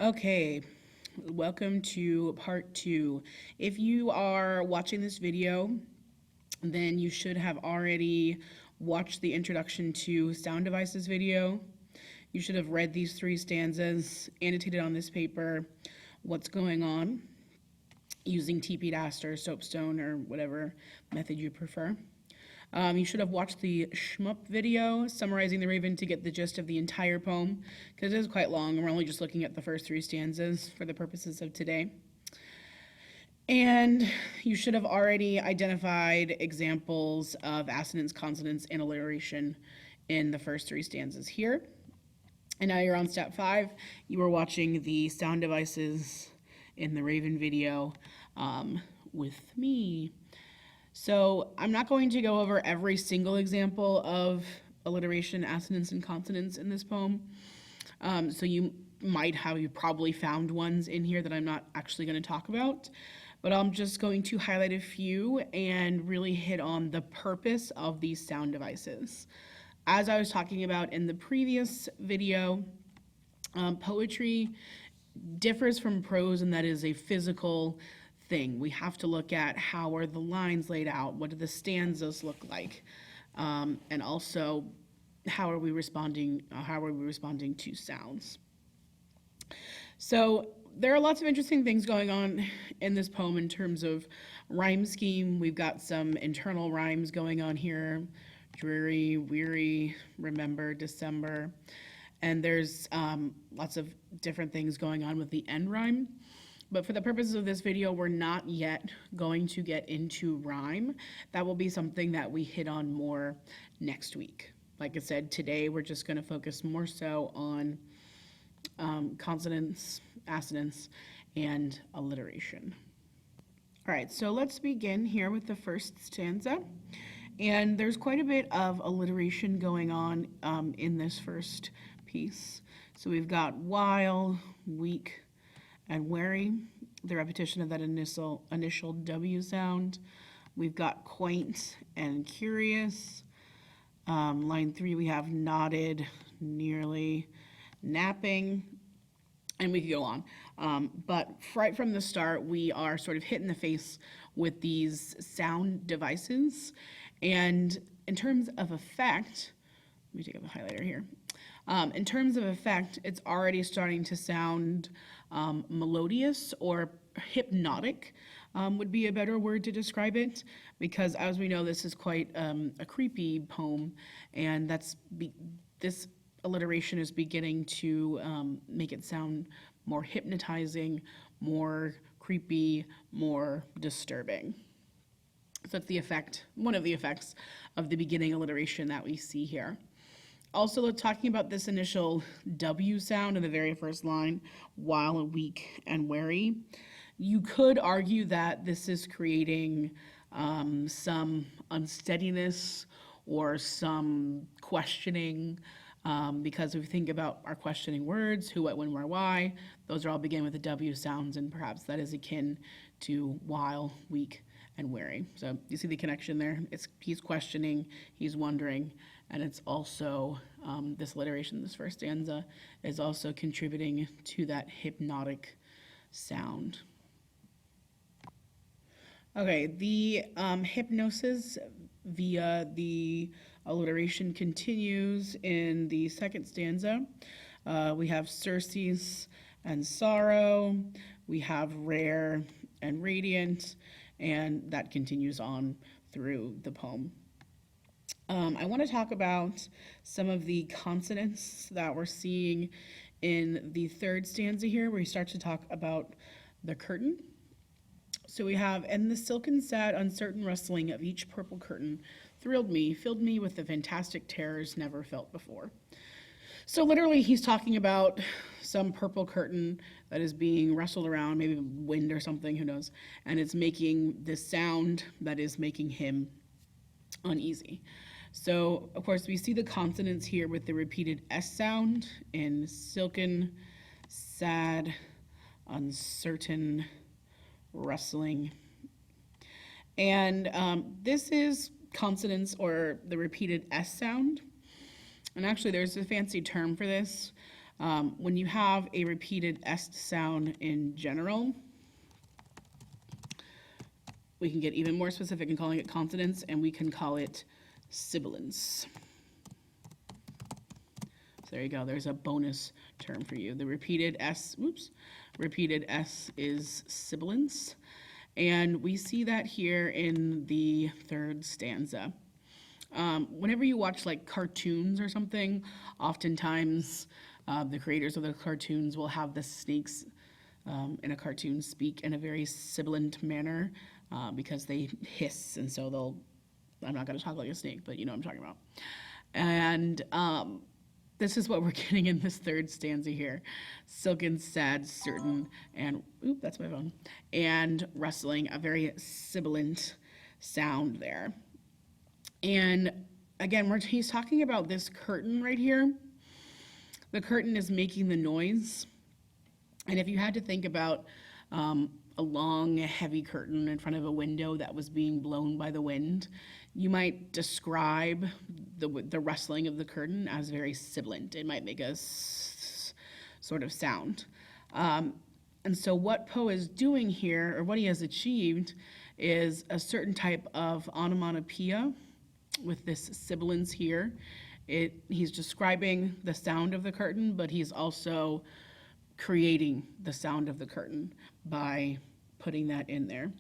Okay, welcome to part two. If you are watching this video, then you should have already watched the introduction to sound devices video. You should have read these three stanzas, annotated on this paper what's going on using TP Daster, Soapstone, or whatever method you prefer. You should have watched the Shmup video summarizing the Raven to get the gist of the entire poem, because it is quite long, and we're only just looking at the first three stanzas for the purposes of today. And you should have already identified examples of assonance, consonance, and alliteration in the first three stanzas here. And now you're on step 5. You were watching the sound devices in the Raven video with me. So I'm not going to go over every single example of alliteration, assonance, and consonance in this poem. So you probably found ones in here that I'm not actually going to talk about, but I'm just going to highlight a few and really hit on the purpose of these sound devices. As I was talking about in the previous video, poetry differs from prose, and that is a physical thing. We have to look at how are the lines laid out, what do the stanzas look like, and also how are we responding to sounds. So there are lots of interesting things going on in this poem in terms of rhyme scheme. We've got some internal rhymes going on here: dreary, weary, remember, December. And there's lots of different things going on with the end rhyme. But for the purposes of this video, we're not yet going to get into rhyme. That will be something that we hit on more next week. Like I said, today we're just going to focus more so on consonants, assonance, and alliteration. All right, so let's begin here with the first stanza. And there's quite a bit of alliteration going on in this first piece. So we've got while, weak, and wary, the repetition of that initial W sound. We've got quaint and curious. Line 3, we have nodded, nearly, napping, and we could go on. But right from the start, we are sort of hit in the face with these sound devices. And in terms of effect, let me take up a highlighter here. In terms of effect, it's already starting to sound melodious, or hypnotic would be a better word to describe it, because as we know, this is quite a creepy poem, and this alliteration is beginning to make it sound more hypnotizing, more creepy, more disturbing. So that's one of the effects of the beginning alliteration that we see here. Also, talking about this initial W sound in the very first line, while, weak, and wary, you could argue that this is creating some unsteadiness or some questioning, because if we think about our questioning words, who, what, when, where, why, those are all begin with the W sounds, and perhaps that is akin to while, weak, and wary. So you see the connection there? He's questioning, he's wondering, and it's also, this alliteration, this first stanza, is also contributing to that hypnotic sound. Okay, the hypnosis via the alliteration continues in the second stanza. We have surcease and sorrow, we have rare and radiant, and that continues on through the poem. I want to talk about some of the consonants that we're seeing in the third stanza here, where he starts to talk about the curtain. So we have, and the silken, sad, uncertain rustling of each purple curtain thrilled me, filled me with the fantastic terrors never felt before. So literally he's talking about some purple curtain that is being rustled around, maybe wind or something, who knows, and it's making this sound that is making him uneasy. So, of course, we see the consonants here with the repeated S sound in silken, sad, uncertain, rustling. And this is consonants, or the repeated S sound. And actually, there's a fancy term for this. When you have a repeated est sound in general, we can get even more specific in calling it consonants, and we can call it sibilants. So there you go. There's a bonus term for you. The repeated S, repeated S is sibilants. And we see that here in the third stanza. Whenever you watch like cartoons or something, oftentimes the creators of the cartoons will have the snakes in a cartoon speak in a very sibilant manner because they hiss, and so they'll, I'm not going to talk like a snake, but you know what I'm talking about. And this is what we're getting in this third stanza here. Silken, sad, certain, and, oop, that's my phone, and rustling, a very sibilant sound there. And again, he's talking about this curtain right here. The curtain is making the noise. And if you had to think about a long, heavy curtain in front of a window that was being blown by the wind, you might describe the rustling of the curtain as very sibilant. It might make a sort of sound. And so what Poe is doing here, or what he has achieved, is a certain type of onomatopoeia with this sibilance here. He's describing the sound of the curtain, but he's also creating the sound of the curtain by putting that in there.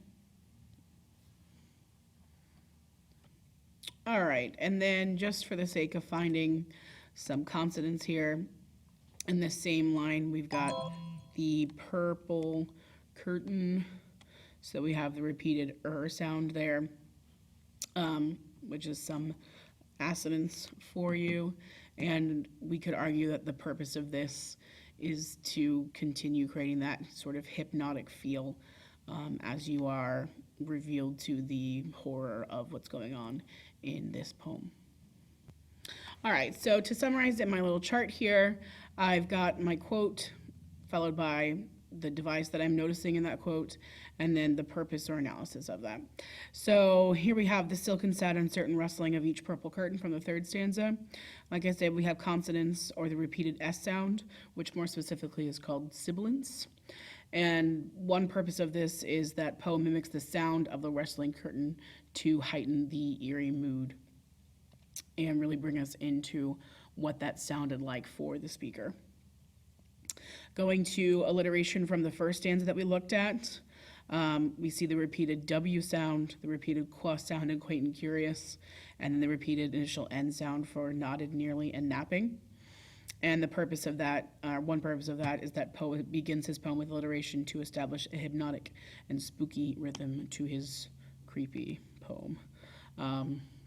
All right, and then just for the sake of finding some consonants here, in this same line, we've got the purple curtain. So we have the repeated sound there, which is some assonance for you. And we could argue that the purpose of this is to continue creating that sort of hypnotic feel as you are revealed to the horror of what's going on in this poem. All right, so to summarize in my little chart here, I've got my quote followed by the device that I'm noticing in that quote, and then the purpose or analysis of that. So here we have the silken, sad, uncertain rustling of each purple curtain from the third stanza. Like I said, we have consonants or the repeated S sound, which more specifically is called sibilants. And one purpose of this is that Poe mimics the sound of the rustling curtain to heighten the eerie mood and really bring us into what that sounded like for the speaker. Going to alliteration from the first stanza that we looked at, we see the repeated W sound, the repeated qua sound in quaint and curious, and then the repeated initial N sound for nodded, nearly, and napping. And the purpose of that, one purpose of that, is that Poe begins his poem with alliteration to establish a hypnotic and spooky rhythm to his creepy poem.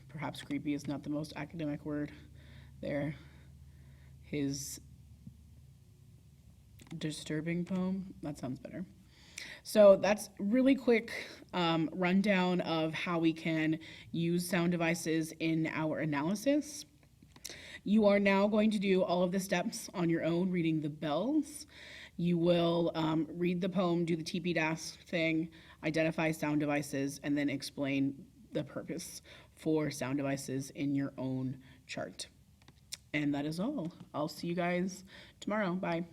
Perhaps creepy is not the most academic word there. His disturbing poem, that sounds better. So that's really quick rundown of how we can use sound devices in our analysis. You are now going to do all of the steps on your own, reading the bells. You will read the poem, do the TP-DAS thing, identify sound devices, and then explain the purpose for sound devices in your own chart. And that is all. I'll see you guys tomorrow. Bye.